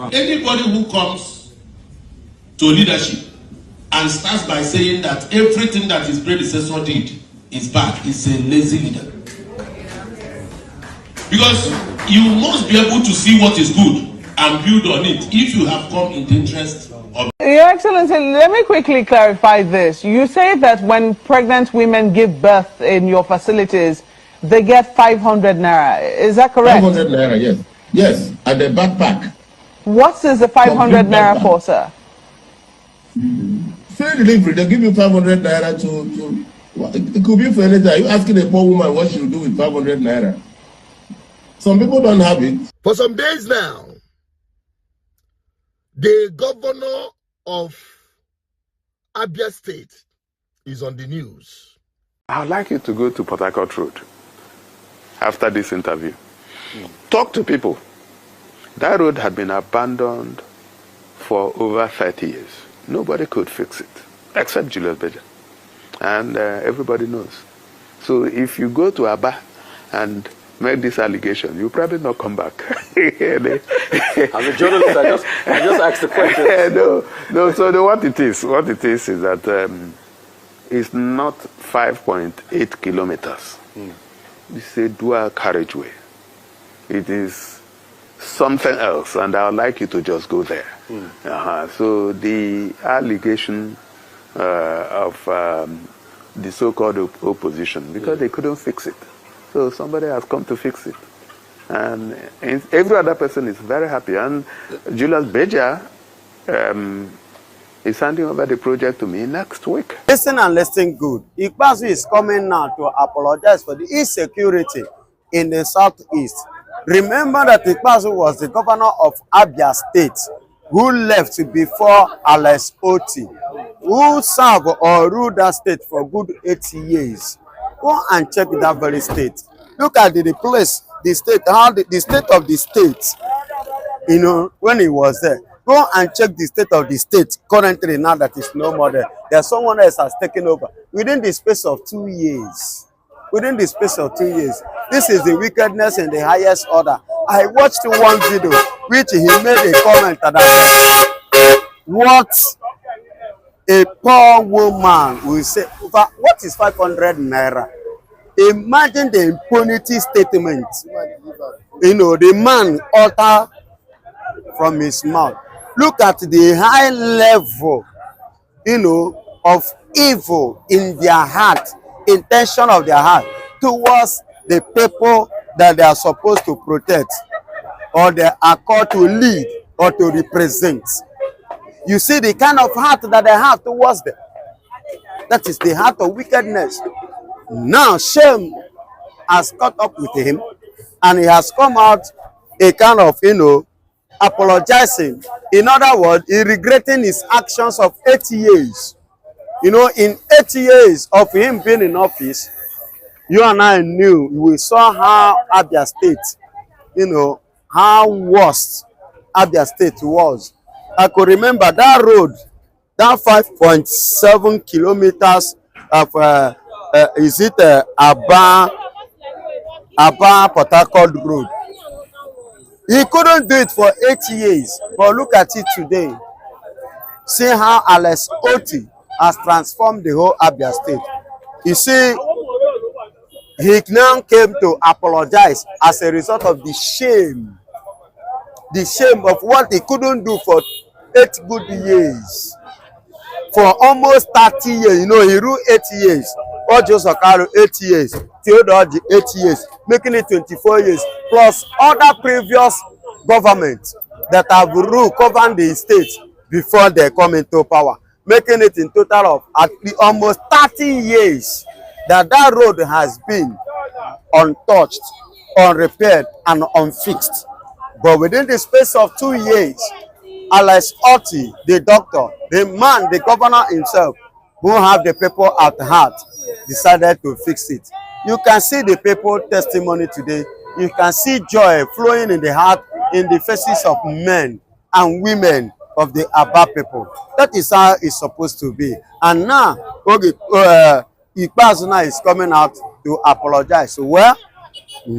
Anybody who comes to leadership and starts by saying that everything that his predecessor did is bad is a lazy leader. Because you must be able to see what is good and build on it if you have come in the interest of... Your Excellency, let me quickly clarify this. You say that when pregnant women give birth in your facilities, they get 500 naira. Is that correct? 500 naira, yes. Yes, at the backpack. What is the 500 naira for, sir? Free delivery, they give you 500 naira to it could be for anything. Are you asking a poor woman what she will do with 500 naira? Some people don't have it. For some days now, the governor of Abia State is on the news. I would like you to go to Port Harcourt Road after this interview. Talk to people. That road had been abandoned for over 30 years. Nobody could fix it, except Julius Berger. And everybody knows. So if you go to Abia and make this allegation, you probably not come back. I'm a journalist. I just asked the question. No. So what it is that it's not 5.8 kilometers. It's a dual carriageway. It is something else, and I would like you to just go there. So the allegation of the so-called opposition, because they couldn't fix it. So somebody has come to fix it. And every other person is very happy. And Julius Berger is handing over the project to me next week. Listen and listen good. Ikpeazù is coming now to apologize for the insecurity in the Southeast. Remember that Ikpeazù was the governor of Abia State who left before S.East, who served or ruled that state for good 80 years. Go and check that very state. Look at the place, the state, how the state of the state, you know, when he was there. Go and check the state of the state currently now that is no more there. There's someone else has taken over within the space of 2 years. Within the space of 2 years. This is the wickedness in the highest order. I watched one video which he made a comment that what a poor woman will say, what is 500 naira? Imagine the impunity statement. You know, the man utter from his mouth. Look at the high level, you know, of evil in their heart, intention of their heart towards the people that they are supposed to protect, or they are called to lead or to represent. You see the kind of heart that they have towards them. That is the heart of wickedness. Now shame has caught up with him, and he has come out a kind of, you know, apologizing. In other words, he regretting his actions of 80 years. You know, in 80 years of him being in office, you and I knew, we saw how Abia State, you know, how worst Abia State was. I could remember that road, that 5.7 kilometers of, is it Abia Port Harcourt Road? He couldn't do it for 80 years, but look at it today. See how S.East has transformed the whole Abia State. You see, he now came to apologize as a result of the shame of what he couldn't do for 8 good years. For almost 30 years, you know, he ruled 8 years. Ojo Sokaro 8 years. Theodore 8 years, making it 24 years, plus other previous governments that have ruled, governed the state before they come into power, making it in total of at least almost 30 years that road has been untouched, unrepaired, and unfixed. But within the space of 2 years, S.East, the doctor, the man, the governor himself, who have the people at heart, decided to fix it. You can see the people testimony today. You can see joy flowing in the heart, in the faces of men and women of the Abba people. That is how it's supposed to be. And now, Ikpeazù is coming out to apologize. Well,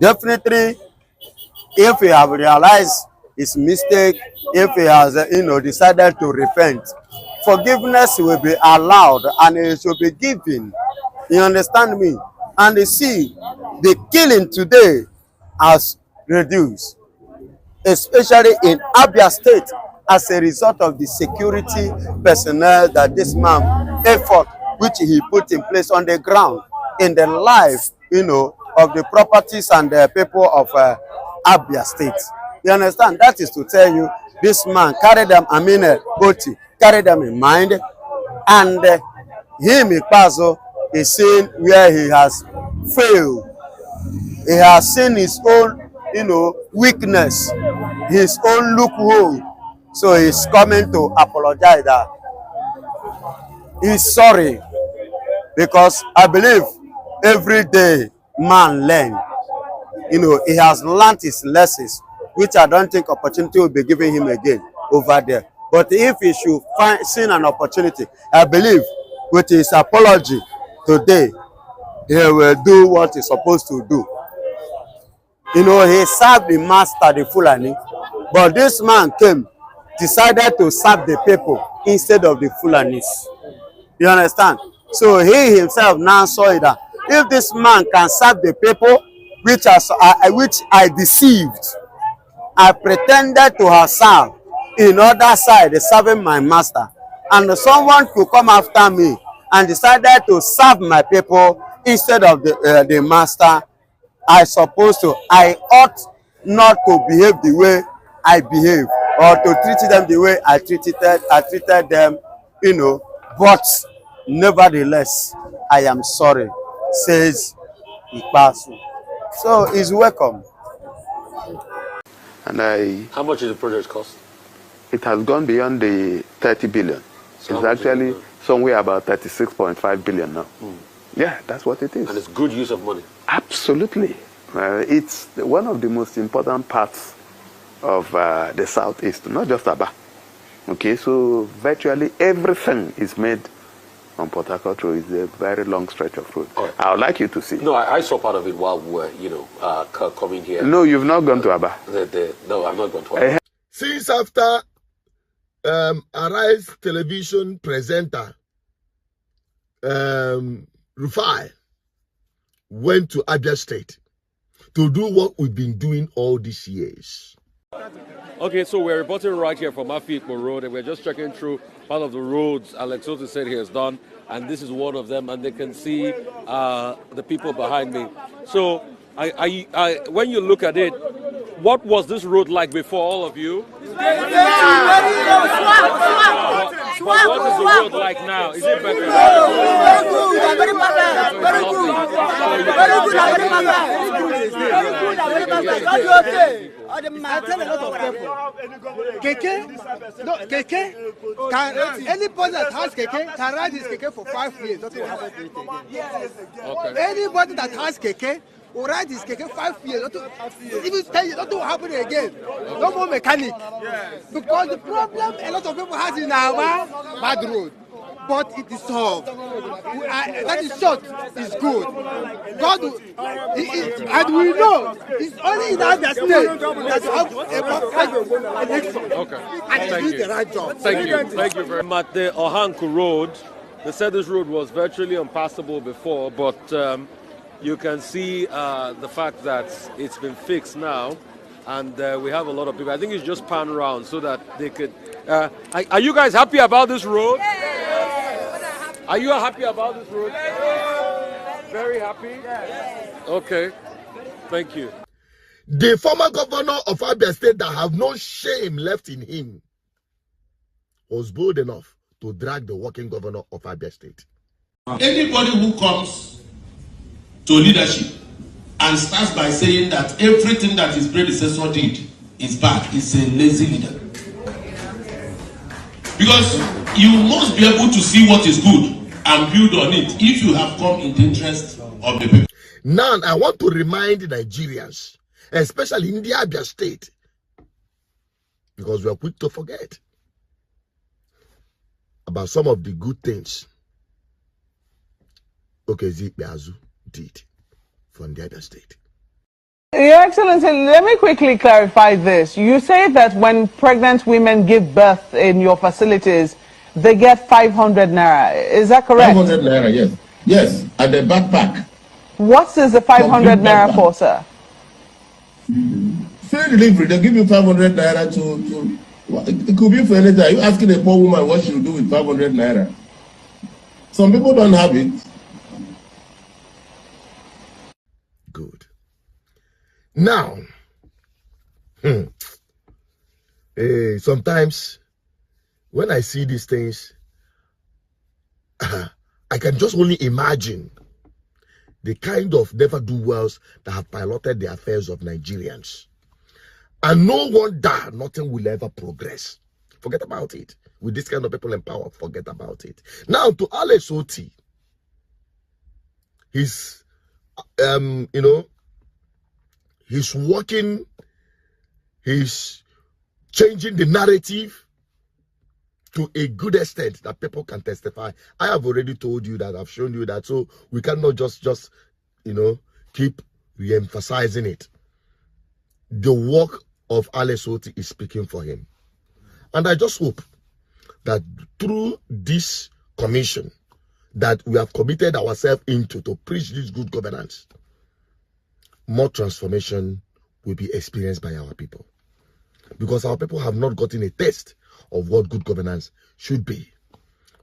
definitely, if we have realized his mistake, if he has, decided to repent, forgiveness will be allowed and it should be given. You understand me? And you see, the killing today has reduced, especially in Abia State, as a result of the security personnel that this man effort which he put in place on the ground in the life, of the properties and the people of Abia State. You understand? That is to tell you, this man carried them, Oti, carried them in mind, and him, Ikpeazù, is seeing where he has failed. He has seen his own, weakness, his own loophole. So he's coming to apologize that he's sorry, because I believe every day man learn. He has learned his lessons, which I don't think opportunity will be given him again over there. But if he should see an opportunity, I believe with his apology today, he will do what he's supposed to do. He served the master, the Fulani, but this man came, decided to serve the people instead of the Fulanis. You understand? So he himself now saw it that if this man can serve the people, which I deceived, I pretended to have served in other side, serving my master, and someone could come after me and decided to serve my people instead of the master, I ought not to behave the way I behave, or to treat them the way I treated them, but nevertheless, I am sorry, says Ikpeazù. So he's welcome. And How much does the project cost? it has gone beyond the 30 billion. So It's actually somewhere about 36.5 billion now. Yeah, that's what it is. And it's good use of money. Absolutely. It's one of the most important parts of the Southeast, not just Abia. Okay, so virtually everything is made on Port Harcourt Road. It's a very long stretch of road. Right. I would like you to see. No, I saw part of it while we were, coming here. No, you've not gone to Abia. No, I've not gone to Abia. Since after Arise television presenter Rufai went to Abia State to do what we've been doing all these years. Okay, so we're reporting right here from Ikpeazù Road, and we're just checking through part of the roads Alex Otu said he has done, and this is one of them, and they can see the people behind me. So when you look at it, what was this road like before, all of you? But what is the road like now? Is it better? I tell a lot of people, Keke, anybody that has Keke can ride this Keke for 5 years. Nothing will happen to it again. Yes. Okay. Anybody that has Keke will ride this Keke 5 years. Even 10 years, nothing will happen again. No more mechanic. Yes. Because the problem a lot of people has in our bad road. But it is solved. That is short, is good. God, and we know it's only in Abia State that you have a perfect election. Okay. And he did the right job. Thank you very much. At the Ohanku Road, they said this road was virtually impassable before, but you can see the fact that it's been fixed now, and we have a lot of people. I think it's just pan round so that they could. Are you guys happy about this road? Yes. Are you happy about this road? Yes. Very happy? Yes. Okay. Thank you. The former governor of Abia State that have no shame left in him was bold enough to drag the working governor of Abia State. Anybody who comes to leadership and starts by saying that everything that his predecessor did is bad is a lazy leader. Because you must be able to see what is good and build on it if you have come in the interest of the people. Now, I want to remind Nigerians, especially in the Abia State, because we are quick to forget about some of the good things Ikpeazù did from the Abia State. Your Excellency, let me quickly clarify this. You say that when pregnant women give birth in your facilities, they get 500 naira. Is that correct? 500 naira, yes. Yes, and the backpack. What is the 500 naira for, sir? Free delivery, they give you 500 naira to it could be for anything. Are you asking a poor woman what she will do with 500 naira? Some people don't have it. Good. Now, sometimes when I see these things, I can just only imagine the kind of never-do-wells that have piloted the affairs of Nigerians. And no wonder nothing will ever progress. Forget about it. With this kind of people in power, forget about it. Now, to S.East, he's, he's working, he's changing the narrative to a good extent that people can testify. I have already told you that, I've shown you that, so we cannot just keep re-emphasizing it. The work of S.East is speaking for him. And I just hope that through this commission that we have committed ourselves into to preach this good governance, more transformation will be experienced by our people. Because our people have not gotten a taste of what good governance should be.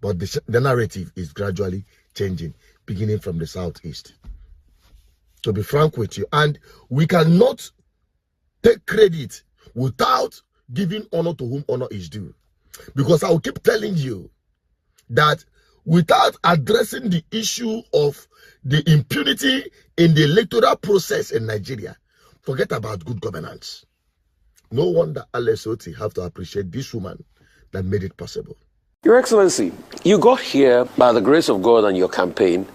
But the narrative is gradually changing, beginning from the Southeast. To be frank with you, and we cannot take credit without giving honor to whom honor is due. Because I will keep telling you that without addressing the issue of the impunity in the electoral process in Nigeria, forget about good governance. No wonder S.East have to appreciate this woman that made it possible. Your Excellency, you got here by the grace of God and your campaign,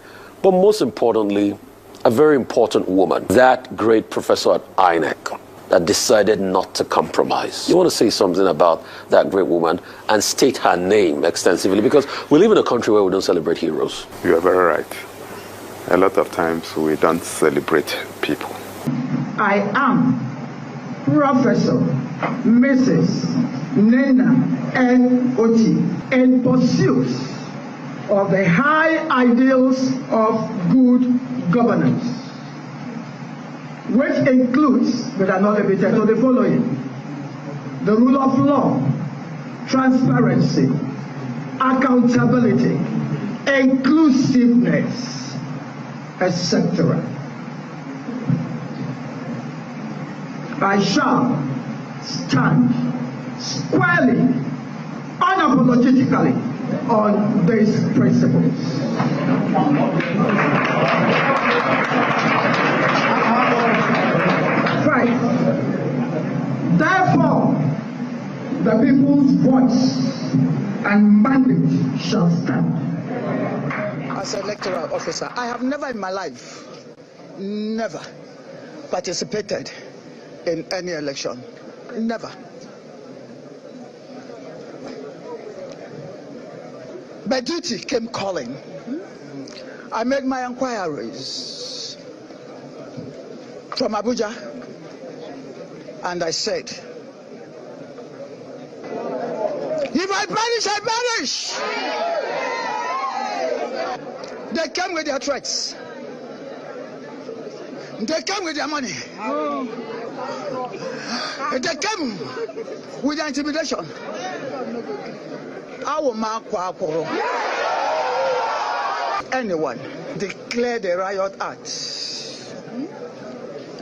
but most importantly, a very important woman, that great professor at INEC, that decided not to compromise. You want to say something about that great woman and state her name extensively, because we live in a country where we don't celebrate heroes. You are very right. A lot of times we don't celebrate people. I am Professor Mrs. Nena N. Oti, in pursuit of the high ideals of good governance, which includes, but are not limited to, the following: the rule of law, transparency, accountability, inclusiveness, etc. I shall stand squarely, unapologetically on these principles. Five. Therefore, the people's voice and mandate shall stand. As an electoral officer, I have never in my life, never participated in any election. Never. But duty came calling. I made my inquiries from Abuja, and I said, if I perish, I perish. They came with their threats. They came with their money. They came with their intimidation. Anyone declare the riot act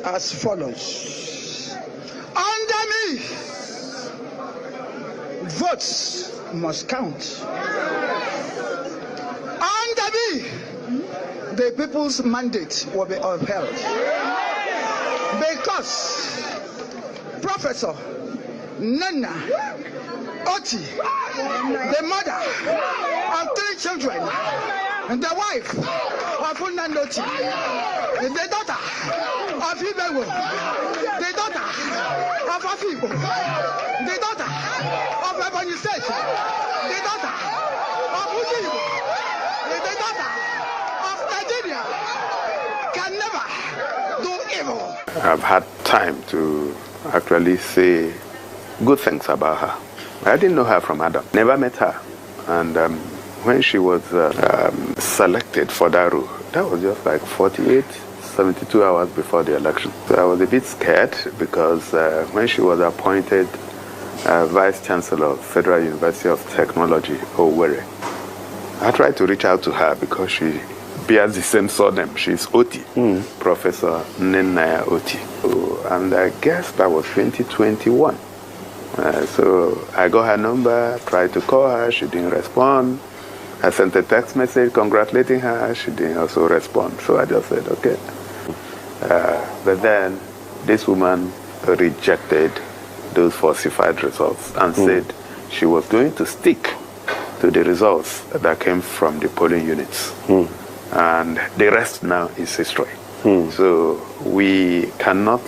as follows: under me, votes must count. Under me, the people's mandate will be upheld. Because Professor Nana Oti, the mother of 3 children, and the wife of Unandoti, the daughter of Ibewo, the daughter of Afibo, the daughter of Ebony State, the daughter of Ujibo, the daughter of Nigeria, can never do evil. I've had time to actually say good things about her. I didn't know her from Adam, never met her. And when she was selected for that role, that was just like 72 hours before the election. So I was a bit scared because when she was appointed Vice Chancellor of Federal University of Technology, Owerri, I tried to reach out to her because she bears the same surname. She's Oti, Professor Nnennaya Oti. And I guess that was 2021. So I got her number, tried to call her, she didn't respond. I sent a text message congratulating her, she didn't also respond. So I just said, okay. But then this woman rejected those falsified results and said she was going to stick to the results that came from the polling units. And the rest now is history. So we cannot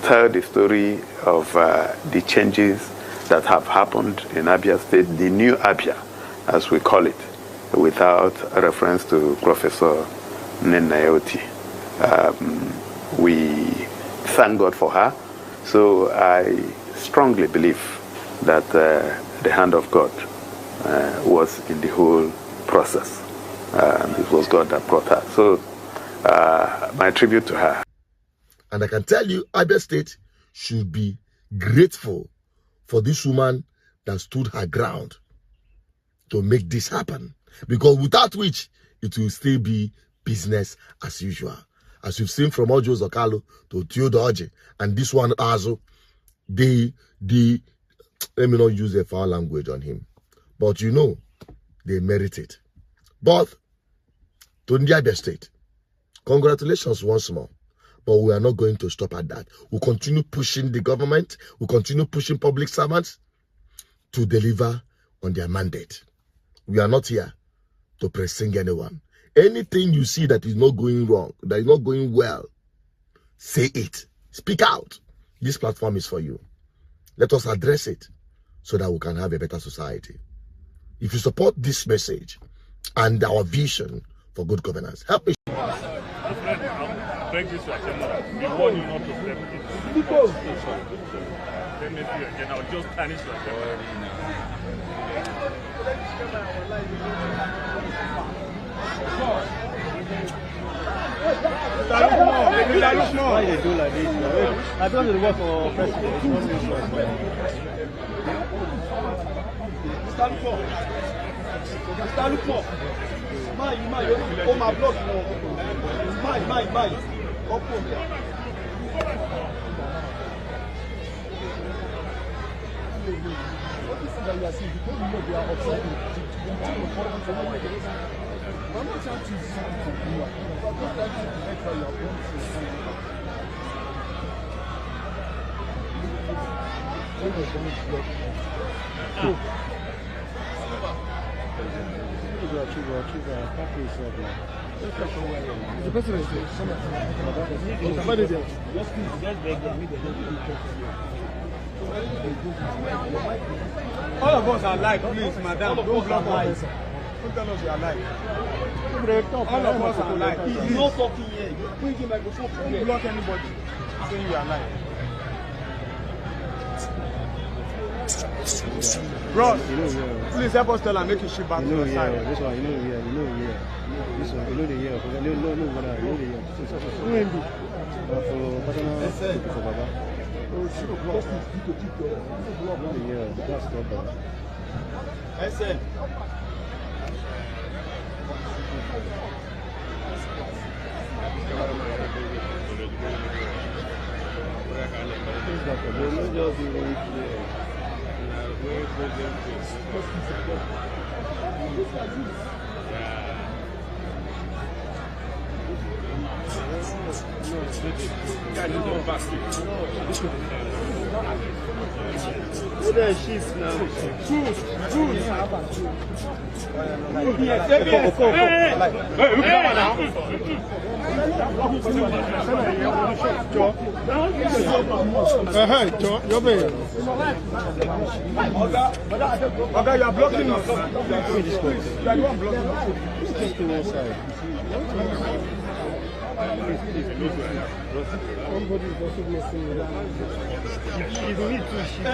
tell the story of the changes that have happened in Abia State, the new Abia, as we call it, without a reference to Professor Nnennaya Oti. We thank God for her. So I strongly believe that the hand of God was in the whole process. It was God that brought her. So my tribute to her. And I can tell you, Abia State should be grateful for this woman that stood her ground to make this happen. Because without which, it will still be business as usual. As you've seen from Ojo Zokalo to Theodoji, and this one also, let me not use a foul language on him. But you know, they merit it. But to Abia State, congratulations once more. But we are not going to stop at that. We'll continue pushing the government. We'll continue pushing public servants to deliver on their mandate. We are not here to pressing anyone. Anything you see that is not going wrong, that is not going well, say it. Speak out. This platform is for you. Let us address it so that we can have a better society. If you support this message and our vision for good governance, help me. Beg this to accept. We warn you not to step in. Because let me see again. I'll just tarnish your temper. Why they do like this? I don't know what for president. Stand up. Oh my block. My. What is it that you are seeing? Because you know they are observing. I'm not trying to see you. I'm just trying to make sure you are going the president is somebody there. All of us are alike, please, madam. Don't block us. Don't tell us you are alike. All of us are alike. He's not talking here. You bring him microphone. Don't block anybody saying you are alike. Bro, please help us tell her, make it ship back to the side. This one, This one, the year. For personal for Baba. That's not bad. SN. What are sheets now? Choose. Okay, you are blocking us. You are blocking us. Somebody is also missing. If you need to shift,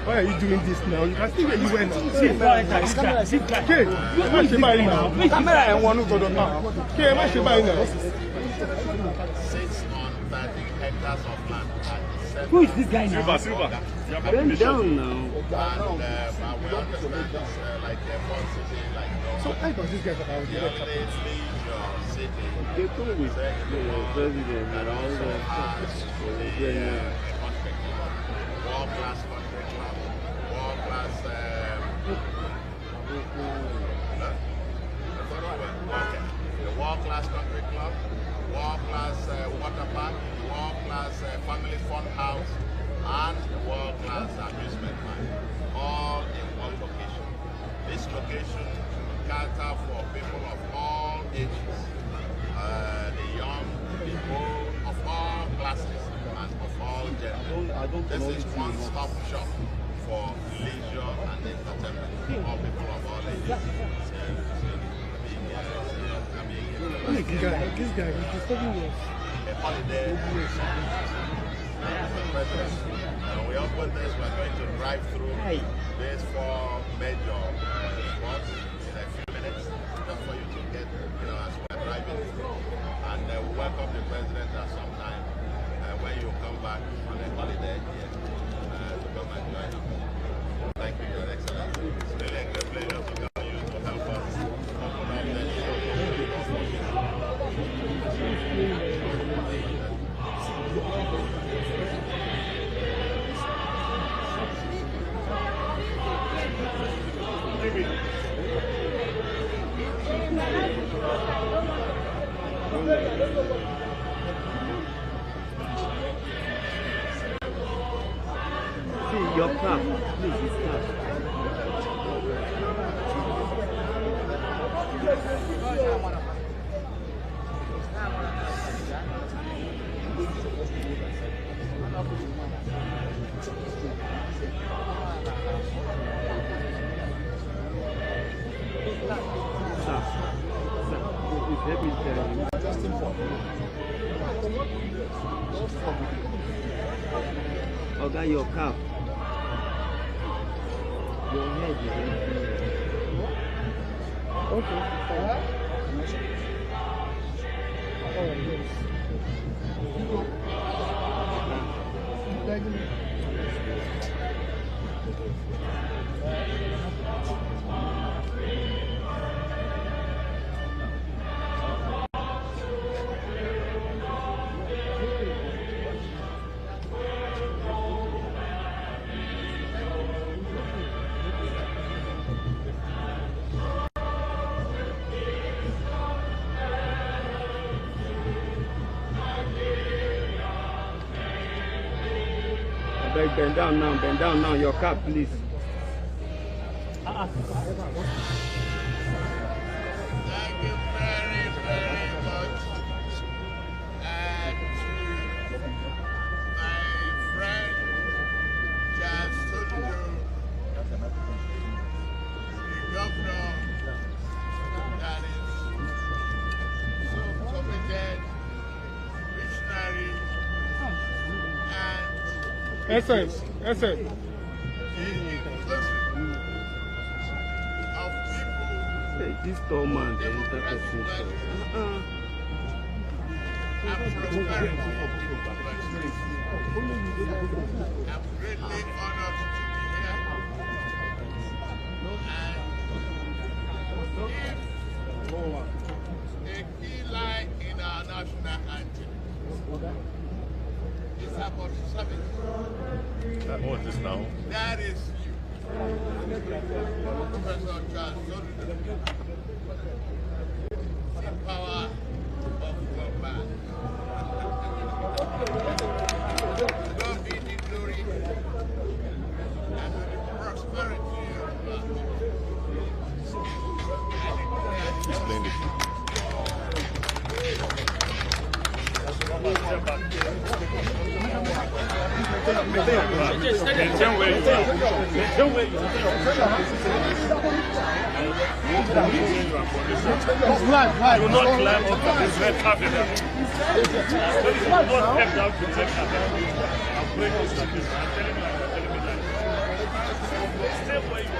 why are you doing this now? You can see where you went. Camera and one who got on now. Sits on 30 hectares of land. Who is this guy now? Silver. Bend down now. And we understand this like airport city, like So I thought this guy about the leisure city. They told me the president And also has the country club, world-class country club, world-class the world-class country club, world-class water park, world-class family fun house, and the world-class amusement park, all in one location. This location cater for people of all ages, the young, the old, of all classes, and of all genders. This is one-stop shop for leisure and entertainment for people of all ages. This guy is disturbing us. A holiday. Mr. President, we open this, we're going to drive through these 4 major spots in a few minutes, just for you to get, as we're driving through. And we welcome the President at some time when you come back on a holiday here to come and join us. Thank you, Your Excellency. It's really a great pleasure to come you to help us open up the See your car, please, this car. Okay, your cap. Your head is okay. Bend down now, your cap, please. Thank you very, very much. And to my friend, Charles Tunjo, the governor that is so committed, visionary, and Essence. inclusive of people. Hey, this tall man, the person. And prosperity. I'm greatly honored to be here. And if a key line in our national anthem is about service, What is this now? that is you. Professor Charles Soludo. The power of your man. God be the glory and the prosperity of man. Explain it. Do not climb up this red carpet. Do not step down to red carpet. I'm breaking this. I'm telling you, stay where you are.